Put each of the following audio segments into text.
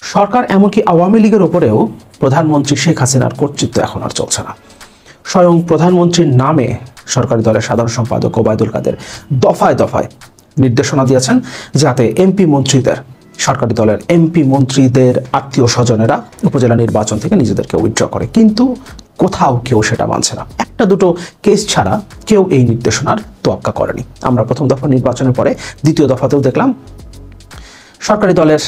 সরকার এমনকি আওয়ামী লীগের উপরেও প্রধানমন্ত্রী শেখ হাসিনার কর্তৃত্ব এখন আর চলছে না। স্বয়ং প্রধানমন্ত্রীর নামে সরকারি দলের সাধারণ সম্পাদক ওবায়দুল কাদের দফায় দফায় নির্দেশনা দিয়েছেন যাতে এমপি মন্ত্রীদের সরকারি দলের এমপি মন্ত্রীদের আত্মীয় স্বজনেরা উপজেলা নির্বাচন থেকে নিজেদেরকে উইথড্র করে, কিন্তু কোথাও কেউ সেটা মানছে না। একটা দুটো কেস ছাড়া কেউ এই নির্দেশনার তোয়াক্কা করেনি। আমরা প্রথম দফা নির্বাচনের পরে দ্বিতীয় দফাতেও দেখলাম সরকারি দলের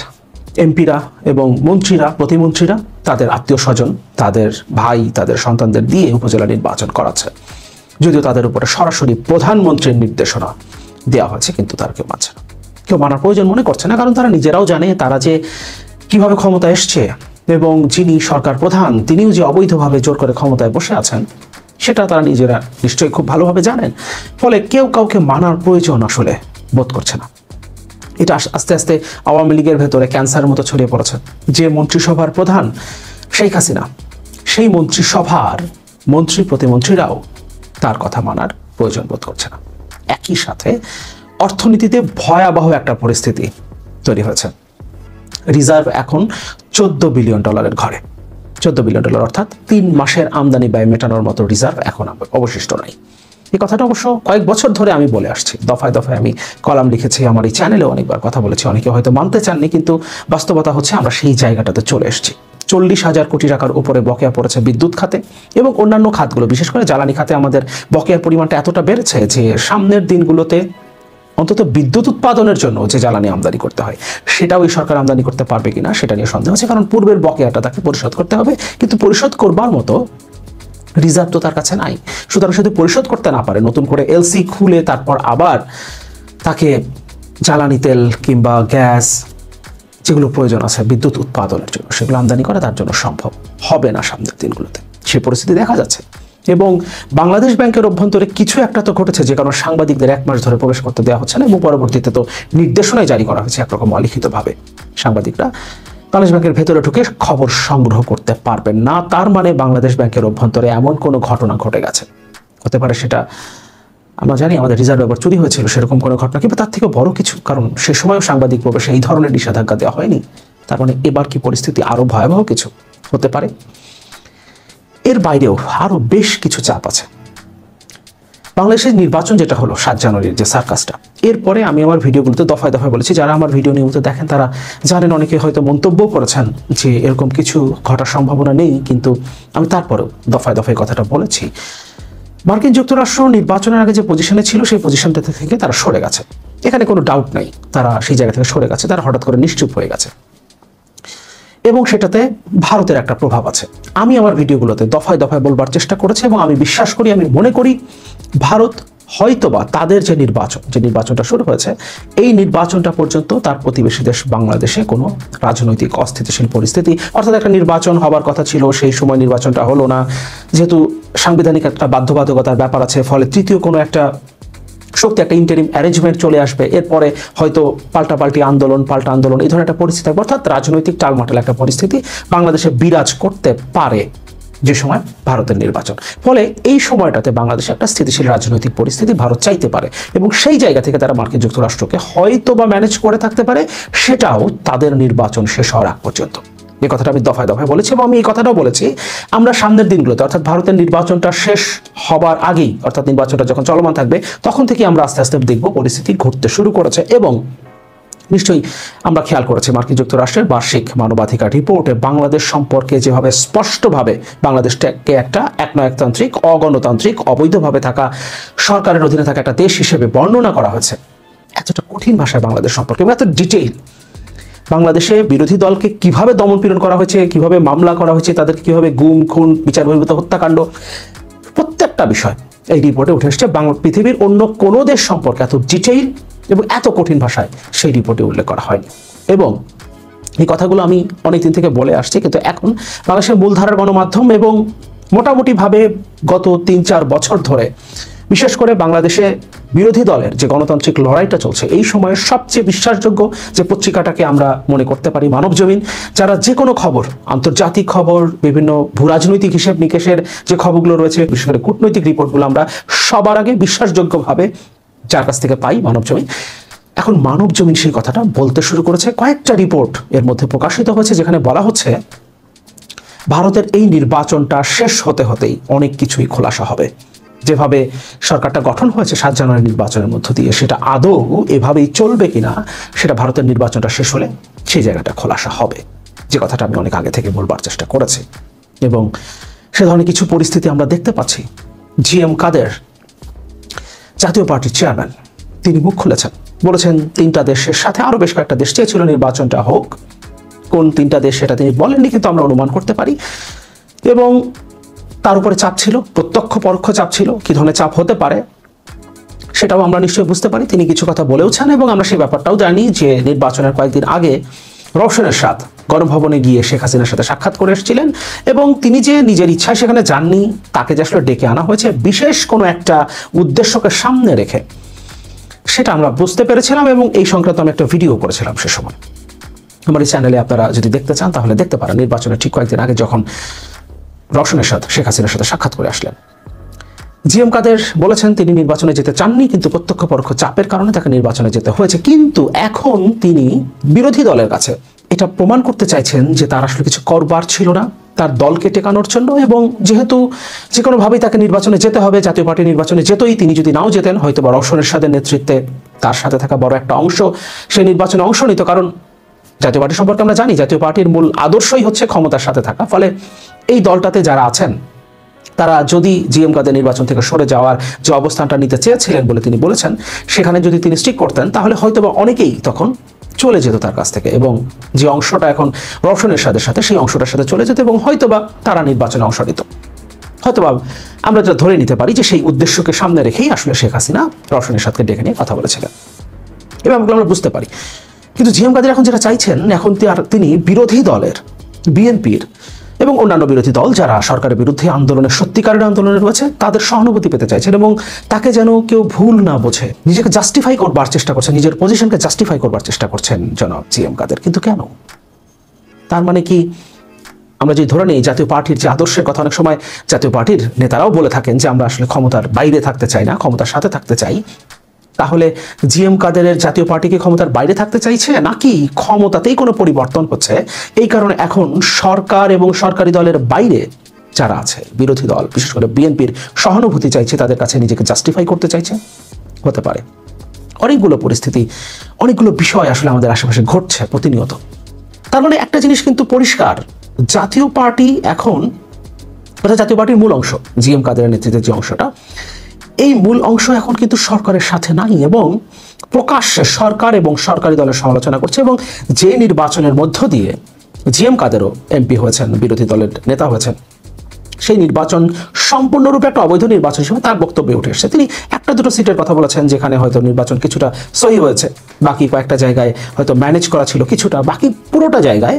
এমপিরা এবং মন্ত্রীরা, প্রতিমন্ত্রীরা তাদের আত্মীয় স্বজন, তাদের ভাই, তাদের সন্তানদের দিয়ে উপজেলা নির্বাচন করাচ্ছে, যদিও তাদের উপরে সরাসরি প্রধানমন্ত্রীর নির্দেশনা দেওয়া হয়েছে, কিন্তু তারা কেউ মানছে না, কেউ মানার প্রয়োজন মনে করছে না। কারণ তারা নিজেরাও জানে তারা যে কিভাবে ক্ষমতা এসছে এবং যিনি সরকার প্রধান তিনিও যে অবৈধভাবে জোর করে ক্ষমতায় বসে আছেন সেটা তারা নিজেরা নিশ্চয়ই খুব ভালোভাবে জানেন। ফলে কেউ কাউকে মানার প্রয়োজন আসলে বোধ করছে না। এটা আস্তে আস্তে আওয়ামী লীগের ভেতরে ক্যান্সারের মতো ছড়িয়ে পড়েছে। যে মন্ত্রিসভার প্রধান শেখ হাসিনা, সেই মন্ত্রিসভার মন্ত্রী প্রতিমন্ত্রীরাও তার কথা মানার প্রয়োজন বোধ করছে না। একই সাথে অর্থনীতিতে ভয়াবহ একটা পরিস্থিতি তৈরি হয়েছে। রিজার্ভ এখন $14 বিলিয়ন ঘরে। $14 বিলিয়ন অর্থাৎ 3 মাসের আমদানি ব্যয় মেটানোর মতো রিজার্ভ এখন অবশিষ্ট নাই। এই কথাটা অবশ্য কয়েক বছর ধরে আমি বলে আসছি, দফায় দফায় আমি কলাম লিখেছি, আমার এই চ্যানেলে অনেকবার কথা বলেছি। অনেকে হয়তো মানতে চাননি, কিন্তু বাস্তবতা হচ্ছে আমরা সেই জায়গাটাতে চলে এসেছি। 40,000 কোটি টাকার উপরে বকেয়া পড়েছে বিদ্যুৎ খাতে এবং অন্যান্য খাতগুলো, বিশেষ করে জ্বালানি খাতে আমাদের বকেয়ার পরিমাণটা এতটা বেড়েছে যে সামনের দিনগুলোতে অন্তত বিদ্যুৎ উৎপাদনের জন্য যে জ্বালানি আমদানি করতে হয় সেটাও এই সরকার আমদানি করতে পারবে কিনা সেটা নিয়ে সন্দেহ আছে। কারণ পূর্বের বকেয়াটা তাকে পরিশোধ করতে হবে, কিন্তু পরিশোধ করবার মতো রিজার্ভ তো তার কাছে নাই। সুতরাং শুধু পরিশোধ করতে না পারে, নতুন করে এলসি খুলে তারপর আবার তাকে জ্বালানি তেল কিংবা গ্যাস যেগুলো প্রয়োজন আছে বিদ্যুৎ উৎপাদনের জন্য সেগুলো আমদানি করা তার জন্য সম্ভব হবে না সামনের দিনগুলোতে। সেই পরিস্থিতি দেখা যাচ্ছে। এবং বাংলাদেশ ব্যাংকের অভ্যন্তরে কিছু একটা তো ঘটেছে, যে কারণে সাংবাদিকদের 1 মাস ধরে প্রবেশ করতে দেওয়া হচ্ছে না এবং পরবর্তীতে তো নির্দেশনাই জারি করা হয়েছে একরকম অলিখিতভাবে। সাংবাদিকরা বাংলাদেশ ব্যাংকের ভেতরে ঢুকে খবর সংগ্রহ করতে পারবেন না। তার মানে বাংলাদেশ ব্যাংকের অভ্যন্তরে এমন কোনো ঘটনা ঘটে গেছে, হতে পারে সেটা আমরা জানি আমাদের রিজার্ভ ব্যাপার চুরি হয়েছিল, সেরকম কোনো ঘটনা, কিংবা তার থেকে বড় কিছু। কারণ সে সময়ও সাংবাদিক প্রবেশে এই ধরনের নিষেধাজ্ঞা দেওয়া হয়নি। তার মানে এবার কি পরিস্থিতি আরো ভয়াবহ কিছু হতে পারে। এর বাইরেও আরো বেশ কিছু চাপ আছে। বাংলাদেশের নির্বাচন যেটা হলো 7 জানুয়ারির যে সার্কাসটা, এরপরে আমি আমার ভিডিওগুলোতে দফায় দফায় বলেছি, যারা আমার ভিডিও নিয়মিত দেখেন তারা জানেন, অনেকে হয়তো মন্তব্য করেছেন যে এরকম কিছু ঘটার সম্ভাবনা নেই, কিন্তু আমি তারপরেও দফায় দফায় কথাটা বলেছি। মার্কিন যুক্তরাষ্ট্র নির্বাচনের আগে যে পজিশনে ছিল সেই পজিশনটা থেকে তারা সরে গেছে, এখানে কোনো ডাউট নাই। তারা সেই জায়গা থেকে সরে গেছে, তারা হঠাৎ করে নিশ্চুপ হয়ে গেছে এবং সেটাতে ভারতের একটা প্রভাব আছে। আমি আমার ভিডিওগুলোতে দফায় দফায় বলবার চেষ্টা করেছি এবং আমি বিশ্বাস করি, আমি মনে করি ভারত হয়তোবা তাদের যে নির্বাচনটা শুরু হয়েছে এই নির্বাচনটা পর্যন্ত তার প্রতিবেশী দেশ বাংলাদেশে কোনো রাজনৈতিক অস্থিতিশীল পরিস্থিতি, অর্থাৎ একটা নির্বাচন হবার কথা ছিল সেই সময় নির্বাচনটা হলো না, যেহেতু সাংবিধানিক একটা বাধ্যবাধকতার ব্যাপার আছে, ফলে তৃতীয় কোনো একটা শক্তি, একটা ইন্টারিম অ্যারেঞ্জমেন্ট চলে আসবে, এরপরে হয়তো পাল্টা আন্দোলন এই ধরনের একটা পরিস্থিতি থাকবে, অর্থাৎ রাজনৈতিক টালমাটাল একটা পরিস্থিতি বাংলাদেশে বিরাজ করতে পারে যে সময় ভারতের নির্বাচন। ফলে এই সময়টাতে বাংলাদেশে একটা স্থিতিশীল রাজনৈতিক পরিস্থিতি ভারত চাইতে পারে এবং সেই জায়গা থেকে তারা মার্কিন যুক্তরাষ্ট্রকে হয়তো বা ম্যানেজ করে থাকতে পারে, সেটাও তাদের নির্বাচন শেষ হওয়ার আগ পর্যন্ত। এই কথাটা আমি দফায় দফায় বলেছি এবং আমি এই কথাটাও বলেছি, আমরা সামনের দিনগুলোতে অর্থাৎ ভারতের নির্বাচনটা শেষ হবার আগেই, অর্থাৎ নির্বাচনটা যখন চলমান থাকবে তখন থেকে আমরা আস্তে আস্তে দেখব পরিস্থিতি ঘটতে শুরু করেছে। এবং নিশ্চয়ই আমরা খেয়াল করেছি মার্কিন যুক্তরাষ্ট্রের বার্ষিক মানবাধিকার রিপোর্টে বাংলাদেশ সম্পর্কে যেভাবে স্পষ্টভাবে বাংলাদেশটাকে একটা একনায়কতান্ত্রিক, অগণতান্ত্রিক, অবৈধভাবে থাকা সরকারের অধীনে থাকা একটা দেশ হিসেবে বর্ণনা করা হয়েছে, এতটা কঠিন ভাষায় বাংলাদেশ সম্পর্কে এবং এত ডিটেইল, বাংলাদেশে বিরোধী দলকে কিভাবে দমনপীড়ন করা হয়েছে, কিভাবে মামলা করা হয়েছে, তাদেরকে কিভাবে গুম খুন, বিচার বহির্ভূত হত্যাকাণ্ড, প্রত্যেকটা বিষয় এই রিপোর্টে উঠে এসেছে। পৃথিবীর অন্য কোনো দেশ সম্পর্কে এত ডিটেইল এবং এত কঠিন ভাষায় সেই রিপোর্টে উল্লেখ করা হয়নি। এবং এই কথাগুলো আমি অনেকদিন থেকে বলে আসছি, কিন্তু এখন বাংলাদেশের মূলধারার গণমাধ্যম এবং মোটামুটিভাবে গত 3-4 বছর ধরে বিশেষ করে বাংলাদেশে বিরোধী দলের যে গণতান্ত্রিক লড়াইটা চলছে এই সময়ে সবচেয়ে বিশ্বাসযোগ্য যে পত্রিকাটাকে আমরা মনে করতে পারি মানবজমিন, যারা যে কোনো খবর, আন্তর্জাতিক খবর, বিভিন্ন ভূরাজনৈতিক হিসেব নিকেশের যে খবরগুলো রয়েছে, বিশেষ করে কূটনৈতিক রিপোর্টগুলো আমরা সবার আগে বিশ্বাসযোগ্যভাবে যার কাছ থেকে পাই, মানবজমিন, এখন মানব জমিন সেই কথাটা বলতে শুরু করেছে। কয়েকটা রিপোর্ট এর মধ্যে প্রকাশিত হয়েছে যেখানে বলা হচ্ছে ভারতের এই নির্বাচনটা শেষ হতে হতেই অনেক কিছুই খোলাসা হবে। যেভাবে সরকারটা গঠন হয়েছে 7 জানুয়ারি নির্বাচনের মধ্য দিয়ে, সেটা আদৌ এভাবেই চলবে কিনা সেটা ভারতের নির্বাচনটা শেষ হলে সেই জায়গাটা খোলাসা হবে, যে কথাটা আমি অনেক আগে থেকে বলবার চেষ্টা করেছি। এবং সে ধরনের কিছু পরিস্থিতি আমরা দেখতে পাচ্ছি। জিএম কাদের, জাতীয় পার্টির চেয়ারম্যান, তিনি মুখ খুলেছেন, বলেছেন 3টা দেশের সাথে আরো বেশ কয়েকটা দেশ চেয়েছিল নির্বাচনটা হোক। কোন 3টা দেশ সেটা তিনি বলেননি, কিন্তু আমরা অনুমান করতে পারি। এবং তার উপরে চাপ ছিল, প্রত্যক্ষ পরোক্ষ চাপ ছিল। কি ধরনের চাপ হতে পারে সেটাও আমরা নিশ্চয়ই বুঝতে পারি। তিনি কিছু কথা বলেওছেন এবং আমরা সেই ব্যাপারটাও জানি যে নির্বাচনের কয়েকদিন আগে রওশন এরশাদ গণভবনে গিয়ে শেখ হাসিনার সাথে সাক্ষাৎ করে এসেছিলেন এবং তিনি যে নিজের ইচ্ছায় সেখানে যাননি, তাকে যে আসলে ডেকে আনা হয়েছে বিশেষ কোনো একটা উদ্দেশ্যকে সামনে রেখে, সেটা আমরা বুঝতে পেরেছিলাম এবং এই সংক্রান্ত আমি একটা ভিডিও করেছিলাম সে সময়। আমার এই চ্যানেলে আপনারা যদি দেখতে চান তাহলে দেখতে পারেন। নির্বাচনের ঠিক কয়েকদিন আগে যখন রওশন এরশাদ শেখ হাসিনার সাথে সাক্ষাৎ করে আসলেন, জিএম কাদের বলেছেন তিনি নির্বাচনে যেতে চাননি, কিন্তু প্রত্যক্ষ পরোক্ষ চাপের কারণে তাকে নির্বাচনে যেতে হয়েছে। কিন্তু এখন তিনি বিরোধী দলের কাছে এটা প্রমাণ করতে চাইছেন যে তার আসলে কিছু করবার ছিল না তার দলকে টেকানোর জন্য। এবং যেহেতু যে কোনোভাবেই তাকে নির্বাচনে যেতে হবে, জাতীয় পার্টি নির্বাচনে যেতই, তিনি যদি নাও যেতেন হয়তো বা রওশন এরশাদের নেতৃত্বে তার সাথে থাকা বড় একটা অংশ সেই নির্বাচনে অংশ নিত। কারণ জাতীয় পার্টি সম্পর্কে আমরা জানি, জাতীয় পার্টির মূল আদর্শই হচ্ছে ক্ষমতার সাথে থাকা। ফলে এই দলটাতে যারা আছেন তারা যদি জিএম কাদের নির্বাচন থেকে সরে যাওয়ার যে অবস্থানটা নিতে চেয়েছিলেন বলে তিনি বলেছেন, সেখানে যদি তিনি স্টিক করতেন তাহলে হয়তোবা অনেকেই তখন চলে যেত তার কাছ থেকে, এবং যে অংশটা এখন রওশন এরশাদের সাথে সেই অংশটার সাথে চলে যেত এবং হয়তোবা তারা নির্বাচনে অংশ নিত। হয়তোবা আমরা যেটা ধরে নিতে পারি যে সেই উদ্দেশ্যকে সামনে রেখেই আসলে শেখ হাসিনা রওশন এরশাদকে ডেকে নিয়ে কথা বলেছিলেন, এবং আমরা বুঝতে পারি। কিন্তু জিএম কাদের এখন যেটা চাইছেন, এখন তিনি বিরোধী দলের, বিএনপির এবং অন্যান্য বিরোধী দল যারা সরকারের বিরুদ্ধে আন্দোলনের সত্যিকারের আন্দোলনে রয়েছে তাদের সহানুভূতি পেতে চাইছেন এবং তাকে যেন কেউ ভুল না বোঝে, নিজেকে জাস্টিফাই করবার চেষ্টা করছেন, নিজের পজিশনকে জাস্টিফাই করবার চেষ্টা করছেন জনাব জিএম কাদের। কিন্তু কেন? তার মানে কি আমরা যদি ধরে নিই জাতীয় পার্টির যে আদর্শের কথা, অনেক সময় জাতীয় পার্টির নেতারাও বলে থাকেন যে আমরা আসলে ক্ষমতার বাইরে থাকতে চাই না, ক্ষমতার সাথে থাকতে চাই, তাহলে জিএম কাদেরের জাতীয় পার্টিকে ক্ষমতার বাইরে থাকতে চাইছে নাকি ক্ষমতাতেই কোনো পরিবর্তন হচ্ছে, এই কারণে এখন সরকার এবং সরকারি দলের বাইরে যারা আছে বিরোধী দল, বিশেষ করে বিএনপির সহানুভূতি চাইছে, তাদের কাছে নিজেকে জাস্টিফাই করতে চাইছে? হতে পারে। অনেকগুলো পরিস্থিতি, অনেকগুলো বিষয় আসলে আমাদের আশেপাশে ঘটছে প্রতিনিয়ত। তার মানে একটা জিনিস কিন্তু পরিষ্কার, জাতীয় পার্টি এখন, জাতীয় পার্টির মূল অংশ জিএম কাদেরের নেতৃত্বের যে অংশটা, এই মূল অংশ এখন কিন্তু সরকারের সাথে নাই এবং প্রকাশ্যে সরকার এবং সরকারি দলের সমালোচনা করছে। এবং যে নির্বাচনের মধ্য দিয়ে জিএম কাদেরও এমপি হয়েছেন, বিরোধী দলের নেতা হয়েছেন, সেই নির্বাচন সম্পূর্ণরূপে একটা অবৈধ নির্বাচন হিসেবে তার বক্তব্যে উঠে এসেছে। তিনি একটা দুটো সিটের কথা বলেছেন যেখানে হয়তো নির্বাচন কিছুটা সহি হয়েছে, বাকি কয়েকটা জায়গায় হয়তো ম্যানেজ করা ছিল কিছুটা, বাকি পুরোটা জায়গায়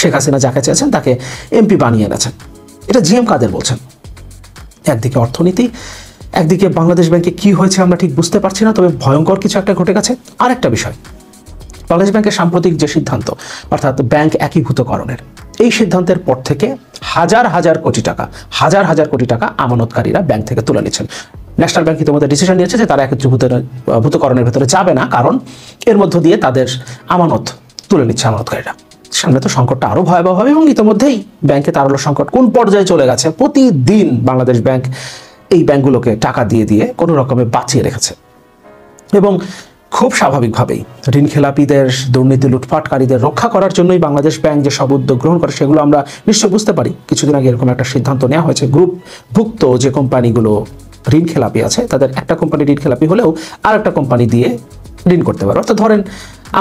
শেখ হাসিনা যাকে চেয়েছেন তাকে এমপি বানিয়ে এনেছেন। এটা জিএম কাদের বলছেন। একদিকে অর্থনীতি, একদিকে বাংলাদেশ ব্যাংকে কি হয়েছে আমরা ঠিক বুঝতে পারছি না, তবে ভয়ঙ্কর কিছু একটা ঘটে গেছে। আর একটা বিষয়, বাংলাদেশ ব্যাংকের সাম্প্রতিক যে সিদ্ধান্ত, অর্থাৎ ব্যাংক একীভূতকরণের, এই সিদ্ধান্তের পর থেকে হাজার হাজার কোটি টাকা আমানতকারীরা ব্যাংক থেকে তুলে নিচ্ছেন। ন্যাশনাল ব্যাংক ইতিমধ্যে ডিসিশন নিয়েছে যে তারা একীভূতকরণের ভেতরে যাবে না, কারণ এর মধ্য দিয়ে তাদের আমানত তুলে নিচ্ছে আমানতকারীরা। সামনে তো সংকটটা আরো ভয়াবহ হবে এবং ইতিমধ্যেই ব্যাংকে তারল্য সংকট কোন পর্যায়ে চলে গেছে। প্রতিদিন বাংলাদেশ ব্যাংক এই ব্যাংকগুলোকে টাকা দিয়ে দিয়ে কোনো রকমে বাঁচিয়ে রেখেছে এবং খুব স্বাভাবিকভাবেই ঋণ খেলাপিদের, দুর্নীতি লুটপাটকারীদের রক্ষা করার জন্যই বাংলাদেশ ব্যাংক যে সব উদ্যোগ গ্রহণ করে সেগুলো আমরা নিশ্চয় বুঝতে পারি। কিছুদিন আগে এরকম একটা সিদ্ধান্ত নেওয়া হয়েছে, গ্রুপভুক্ত যে কোম্পানিগুলো ঋণ খেলাপি আছে তাদের একটা কোম্পানি ঋণ খেলাপি হলেও আর একটা কোম্পানি দিয়ে ঋণ করতে পারে। অর্থাৎ ধরেন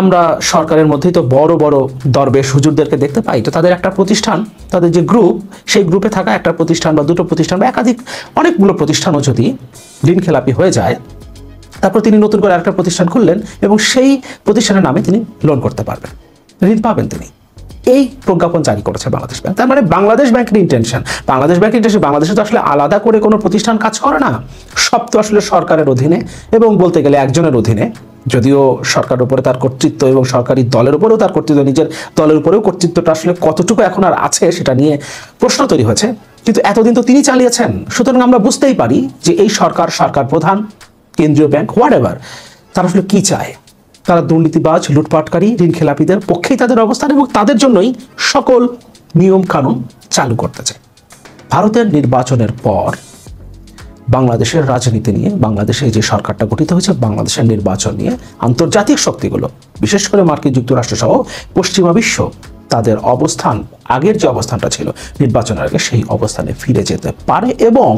আমরা সরকারের মধ্যেই তো বড় বড় দরবেশ হুজুরদেরকে দেখতে পাই, তো তাদের একটা প্রতিষ্ঠান, তাদের যে গ্রুপ, সেই গ্রুপে থাকা একটা প্রতিষ্ঠান বা দুটো প্রতিষ্ঠান বা একাধিক অনেকগুলো প্রতিষ্ঠানও যদি ঋণ খেলাপি হয়ে যায়, তারপর তিনি নতুন করে আরেকটা প্রতিষ্ঠান খুললেন এবং সেই প্রতিষ্ঠানের নামে তিনি লোন করতে পারবেন, ঋণ পাবেন তিনি। এই প্রজ্ঞাপন জারি করেছে বাংলাদেশ ব্যাংক। তার মানে বাংলাদেশ ব্যাংকের ইন্টেনশন, বাংলাদেশে তো আসলে আলাদা করে কোনো প্রতিষ্ঠান কাজ করে না, সব তো আসলে সরকারের অধীনে এবং বলতে গেলে একজনের অধীনে। যদিও সরকারের উপরে তার কর্তৃত্ব এবং সরকারি দলের উপরেও তার কর্তৃত্ব, নিজের দলের উপরেও কর্তৃত্বটা আসলে কতটুকু এখন আর আছে সেটা নিয়ে প্রশ্ন তৈরি হয়েছে, কিন্তু এতদিন তো তিনি চালিয়েছেন। সুতরাং আমরা বুঝতেই পারি যে এই সরকার প্রধান, কেন্দ্রীয় ব্যাংক, হোয়াট এভার, তারা আসলে কি চায়। তারা দুর্নীতিবাজ, লুটপাটকারী, ঋণ খেলাপিদের পক্ষেই তাদের অবস্থান এবং তাদের জন্যই সকল নিয়ম কানুন চালু করতে চায়। ভারতের নির্বাচনের পর বাংলাদেশের রাজনীতি নিয়ে, বাংলাদেশে যে সরকারটা গঠিত হয়েছে, বাংলাদেশের নির্বাচন নিয়ে আন্তর্জাতিক শক্তিগুলো, বিশেষ করে মার্কিন যুক্তরাষ্ট্র সহ পশ্চিমা বিশ্ব, তাদের অবস্থান আগের যে অবস্থানটা ছিল নির্বাচনের আগে সেই অবস্থানে ফিরে যেতে পারে। এবং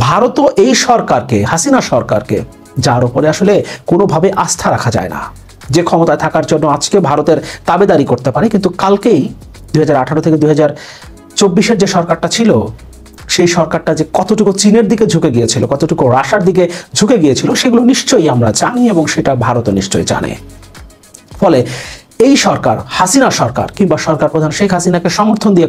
ভারতও এই সরকারকে, হাসিনা সরকারকে, যার উপরে আসলে কোনোভাবে আস্থা রাখা যায় না, যে ক্ষমতায় থাকার জন্য আজকে ভারতের তাবেদারি করতে পারে, কিন্তু কালকেই 2018 থেকে 2024 যে সরকারটা ছিল, সেই সরকারটা যে কতটুকু চীনের দিকে ঝুঁকে গিয়েছিল, কতটুকু রাশিয়ার দিকে ঝুঁকে গিয়েছিল, সেগুলো নিশ্চয়ই আমরা জানি এবং সেটা ভারতও নিশ্চয়ই জানে। ফলে এই সরকার, হাসিনা সরকার কিংবা সরকার প্রধান শেখ হাসিনাকে সমর্থন দিয়ে